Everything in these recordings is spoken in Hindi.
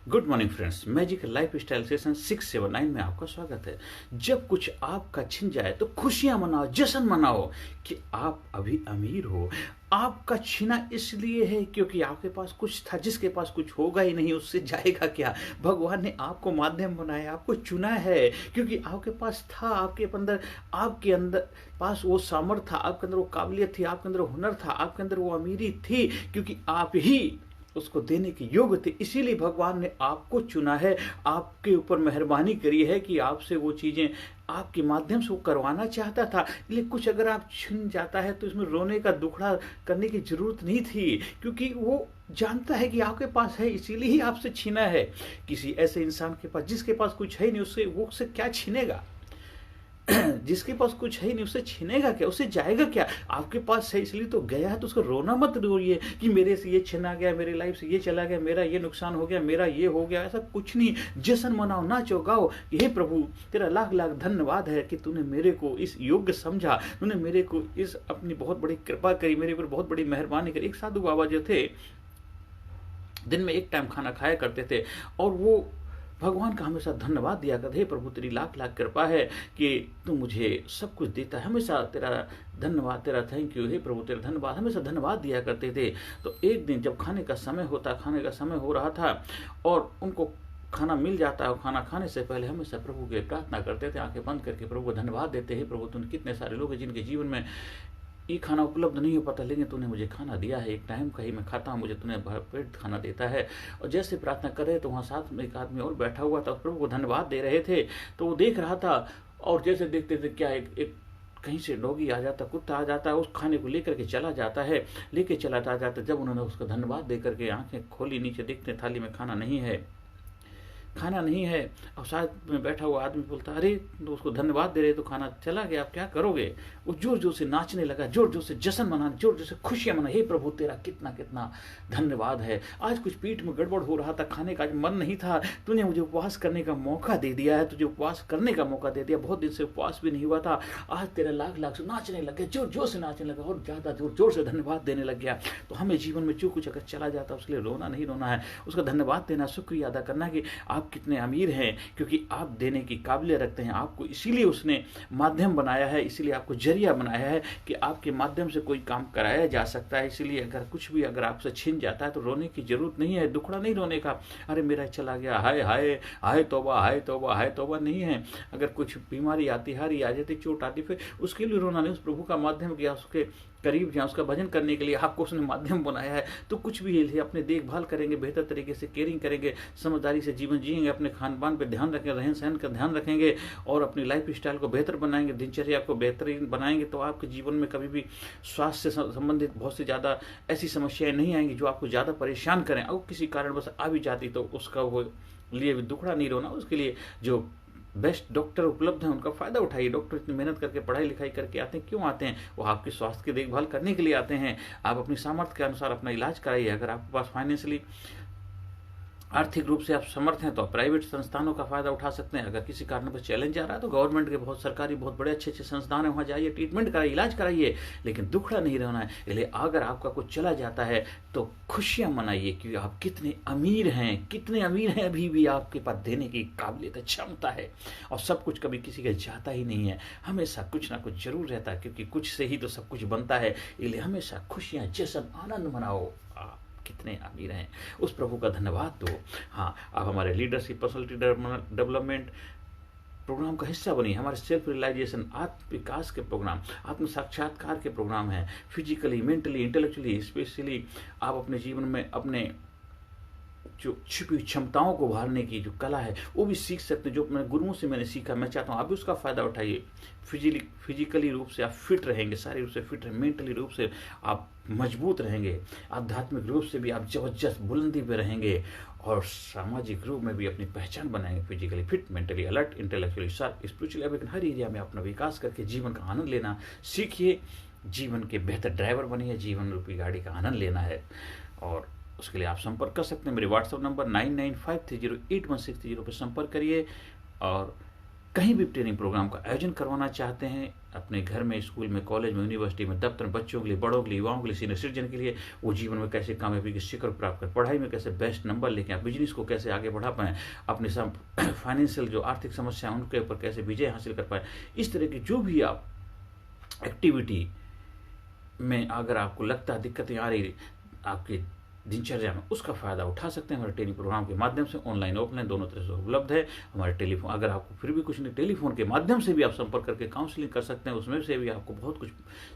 Good morning friends, magical life style session 679 में आपका स्वागत है। जब कुछ आपका छिन जाए तो खुशियां मनाओ, जश्न मनाओ कि आप अभी अमीर हो। आपका छीना इसलिए है क्योंकि आपके पास कुछ था, जिसके पास कुछ होगा ही नहीं उससे जाएगा क्या। भगवान ने आपको माध्यम बनाया, आपको चुना है क्योंकि आपके पास था, आपके अंदर पास वो सामर्थ्य था, आपके अंदर वो काबिलियत थी, आपके अंदर वो हुनर था, आपके अंदर वो अमीरी थी क्योंकि आप ही उसको देने के योग्य थे। इसीलिए भगवान ने आपको चुना है, आपके ऊपर मेहरबानी करी है कि आपसे वो चीज़ें आपके माध्यम से वो करवाना चाहता था। इसलिए कुछ अगर आप छिन जाता है तो इसमें रोने का दुखड़ा करने की जरूरत नहीं थी, क्योंकि वो जानता है कि आपके पास है, इसीलिए ही आपसे छीना है। किसी ऐसे इंसान के पास जिसके पास कुछ है नहीं, उससे क्या छीनेगा। जिसके पास कुछ है नहीं उससे छीनेगा क्या, उससे जाएगा क्या। आपके पास है इसलिए तो गया है, तो उसको रोना मत रोइए कि मेरे से ये छीना गया, मेरे लाइफ से ये चला गया, मेरा ये नुकसान हो गया, मेरा ये हो गया। ऐसा कुछ नहीं। जश्न मनाओ, नाचो गाओ, हे प्रभु तेरा लाख लाख धन्यवाद है कि तूने मेरे को इस योग्य समझा, तूने मेरे को इस अपनी बहुत बड़ी कृपा करी, मेरे ऊपर बहुत बड़ी मेहरबानी करी। एक साधु बाबा जो थे, दिन में एक टाइम खाना खाया करते थे और वो भगवान का हमेशा धन्यवाद दिया करते। हे प्रभु तेरी लाख लाख कृपा है कि तू मुझे सब कुछ देता है, हमेशा तेरा धन्यवाद, तेरा थैंक यू, हे प्रभु तेरा धन्यवाद, हमेशा धन्यवाद दिया करते थे। तो एक दिन जब खाने का समय हो रहा था और उनको खाना मिल जाता है, और खाना खाने से पहले हमेशा प्रभु के प्रार्थना करते थे, आंखें बंद करके प्रभु को धन्यवाद देते हैं। प्रभु तूने कितने सारे लोग हैं जिनके जीवन में ये खाना उपलब्ध नहीं हो पाता, लेकिन तूने मुझे खाना दिया है, एक टाइम का ही मैं खाता हूँ, मुझे तूने भरपेट खाना देता है। और जैसे प्रार्थना कर रहे तो वहाँ साथ में एक आदमी और बैठा हुआ था, प्रभु को धन्यवाद दे रहे थे। तो वो देख रहा था और जैसे देखते थे क्या एक कहीं से डॉगी आ जाता, कुत्ता आ जाता है, उस खाने को लेकर के चला जाता है, लेके चला जाता। जब उन्होंने उसको धन्यवाद दे करके आंखें खोली, नीचे देखते थाली में खाना नहीं है। और साथ में बैठा हुआ आदमी बोलता, अरे तो उसको धन्यवाद दे रहे तो खाना चला गया, आप क्या करोगे। वो जोर जोर से नाचने लगा, जोर जोर से जश्न मनाने, जोर जोर से खुशियां मना। हे प्रभु तेरा कितना कितना धन्यवाद है। आज कुछ पीठ में गड़बड़ हो रहा था, खाने का आज मन नहीं था, तूने मुझे उपवास करने का मौका दे दिया है, तुझे उपवास करने का मौका दे दिया। बहुत दिन से उपवास भी नहीं हुआ था, आज तेरा लाख लाख से नाचने लग गया, जोर जोर से नाचने लगा और ज्यादा जोर जोर से धन्यवाद देने लग गया। तो हमें जीवन में जो कुछ अगर चला जाता है उसके लिए रोना नहीं रोना है, उसका धन्यवाद देना, शुक्रिया अदा करना कि आप कितने अमीर हैं, क्योंकि आप देने की काबिलियत रखते हैं। आपको इसीलिए उसने माध्यम बनाया है, इसीलिए आपको जरिया बनाया है कि आपके माध्यम से कोई काम कराया जा सकता है। इसीलिए अगर कुछ भी अगर आपसे छिन जाता है तो रोने की जरूरत नहीं है, दुखड़ा नहीं रोने का, अरे मेरा चला गया, हाय हाय हाय तौबा, हाय तौबा, हाय तौबा नहीं है। अगर कुछ बीमारी आती, हारी आ जाती, चोट आती, फिर उसके लिए रोना नहीं। उस प्रभु का माध्यम किया, उसके करीब जहाँ उसका भजन करने के लिए आपको उसने माध्यम बनाया है। तो कुछ भी है, अपने देखभाल करेंगे, बेहतर तरीके से केयरिंग करेंगे, समझदारी से जीवन जिएंगे, अपने खान पान पर ध्यान रखेंगे, रहन सहन का ध्यान रखेंगे और अपनी लाइफ स्टाइल को बेहतर बनाएंगे, दिनचर्या को बेहतरीन बनाएंगे, तो आपके जीवन में कभी भी स्वास्थ्य से संबंधित बहुत सी ज़्यादा ऐसी समस्याएं नहीं आएंगी जो आपको ज़्यादा परेशान करें। और किसी कारण बस आ भी जाती तो उसका वो लिए भी दुखड़ा नहीं रोना। उसके लिए जो बेस्ट डॉक्टर उपलब्ध हैं उनका फ़ायदा उठाइए। डॉक्टर इतनी मेहनत करके पढ़ाई लिखाई करके आते हैं, क्यों आते हैं, वो आपके स्वास्थ्य की देखभाल करने के लिए आते हैं। आप अपनी सामर्थ्य के अनुसार अपना इलाज कराइए। अगर आपके पास फाइनेंशियली आर्थिक रूप से आप समर्थ हैं तो आप प्राइवेट संस्थानों का फायदा उठा सकते हैं। अगर किसी कारण पर चैलेंज आ रहा है तो गवर्नमेंट के बहुत सरकारी बहुत बड़े अच्छे संस्थान है, वहाँ जाइए, ट्रीटमेंट कराइए, इलाज कराइए, लेकिन दुखड़ा नहीं रहना है। इसलिए अगर आपका कुछ चला जाता है तो खुशियां मनाइए कि आप कितने अमीर हैं, अभी भी आपके पास देने की काबिलियत, क्षमता है। और सब कुछ कभी किसी का जाता ही नहीं है, हमेशा कुछ ना कुछ जरूर रहता है, क्योंकि कुछ से ही तो सब कुछ बनता है। इसलिए हमेशा खुशियां, जश्न, आनंद मनाओ। कितने अमीर हैं, उस प्रभु का धन्यवाद दो। हाँ, आप हमारे लीडरशिप, पर्सनैलिटी डेवलपमेंट प्रोग्राम का हिस्सा बनिए। हमारे सेल्फ रियलाइजेशन, आत्म विकास के प्रोग्राम, आत्म साक्षात्कार के प्रोग्राम हैं। फिजिकली, मेंटली, इंटेलेक्चुअली, स्पेशली आप अपने जीवन में अपने जो छिपी क्षमताओं को उभारने की जो कला है वो भी सीख सकते हैं, जो मैं गुरुओं से मैंने सीखा। मैं चाहता हूँ आप भी उसका फ़ायदा उठाइए। फिजिकली रूप से आप फिट रहेंगे, शारीरिक रूप से फिट रहेंगे, मेंटली रूप से आप मजबूत रहेंगे, आध्यात्मिक रूप से भी आप जबरदस्त बुलंदी पे रहेंगे और सामाजिक रूप में भी अपनी पहचान बनाएंगे। Physically fit, mentally alert, intellectually sharp, spiritually awaken, हर एरिया में अपना विकास करके जीवन का आनंद लेना सीखिए। जीवन के बेहतर ड्राइवर बनिए, जीवन रूपी गाड़ी का आनंद लेना है। और उसके लिए आप संपर्क कर सकते हैं। मेरे व्हाट्सएप नंबर 9953081630 पर संपर्क करिए। और कहीं भी ट्रेनिंग प्रोग्राम का आयोजन करवाना चाहते हैं, अपने घर में, स्कूल में, कॉलेज में, यूनिवर्सिटी में, दफ्तर में, बच्चों के लिए, बड़ों के लिए, युवाओं के लिए, सीनियर सिटीजन के लिए वो जीवन में कैसे कामयाबी के शिखर प्राप्त करें, पढ़ाई में कैसे बेस्ट नंबर लेके आए, बिजनेस को कैसे आगे बढ़ा पाएँ, अपने फाइनेंशियल जो आर्थिक समस्या हैं उनके ऊपर कैसे विजय हासिल कर पाए। इस तरह की जो भी आप एक्टिविटी में अगर आपको लगता है दिक्कतें आ रही आपकी दिनचर्या में, उसका फ़ायदा उठा सकते हैं हमारे टेली प्रोग्राम के माध्यम से। ऑनलाइन ऑफलाइन दोनों तरह से उपलब्ध है हमारे टेलीफोन। अगर आपको फिर भी कुछ नहीं, टेलीफोन के माध्यम से भी आप संपर्क करके काउंसलिंग कर सकते हैं, उसमें से भी आपको बहुत कुछ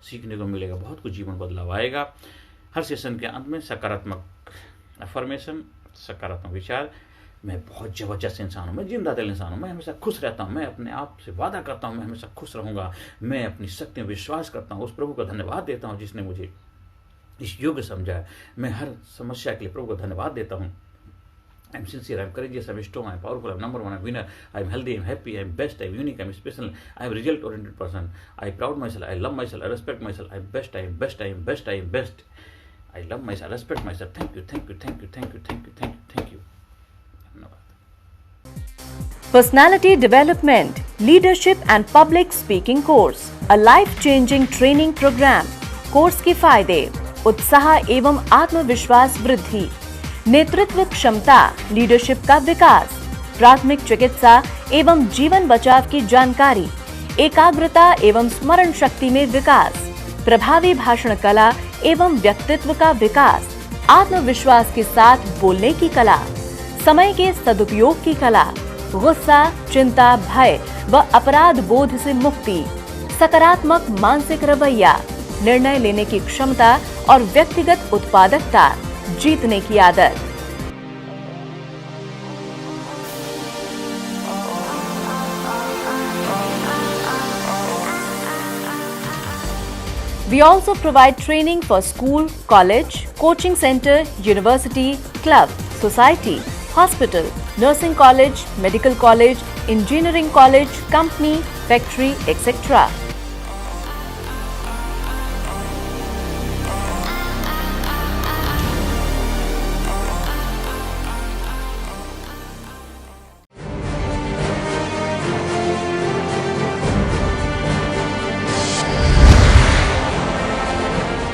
सीखने को मिलेगा, बहुत कुछ जीवन बदलाव आएगा। हर सेशन के अंत में सकारात्मक अफर्मेशन, सकारात्मक विचार, मैं बहुत ज़बरदस्त इंसान हूँ, मैं जिंदा दिल इंसान हूँ, मैं हमेशा खुश रहता हूँ, मैं अपने आप से वादा करता हूँ मैं हमेशा खुश रहूँगा, मैं अपनी शक्ति में विश्वास करता हूँ, उस प्रभु का धन्यवाद देता हूँ जिसने मुझे इस योग्य समझा है। मैं हर समस्या के लिए प्रभु को धन्यवाद देता हूँ। I am sincere, I am courageous, I am strong, I am powerful, I am number one, I am winner, I am healthy, I am happy, I am best, I am unique, I am special, I am result oriented person, I proud my self, I love my self, I respect my self, I am best, I am best, I am best, I am best, I love my self, respect my self. Thank you, thank you, thank you, thank you, thank you, thank you, thank you. Personality Development, Leadership and Public Speaking Course, a life-changing training program. Course के फायदे: उत्साह एवं आत्मविश्वास वृद्धि, नेतृत्व क्षमता, लीडरशिप का विकास, प्राथमिक चिकित्सा एवं जीवन बचाव की जानकारी, एकाग्रता एवं स्मरण शक्ति में विकास, प्रभावी भाषण कला एवं व्यक्तित्व का विकास, आत्मविश्वास के साथ बोलने की कला, समय के सदुपयोग की कला, गुस्सा, चिंता, भय व अपराध बोध से मुक्ति, सकारात्मक मानसिक रवैया, निर्णय लेने की क्षमता और व्यक्तिगत उत्पादकता, जीतने की आदत। We also provide training for school, college, coaching center, university, club, society, hospital, nursing college, medical college, engineering college, company, factory, etc.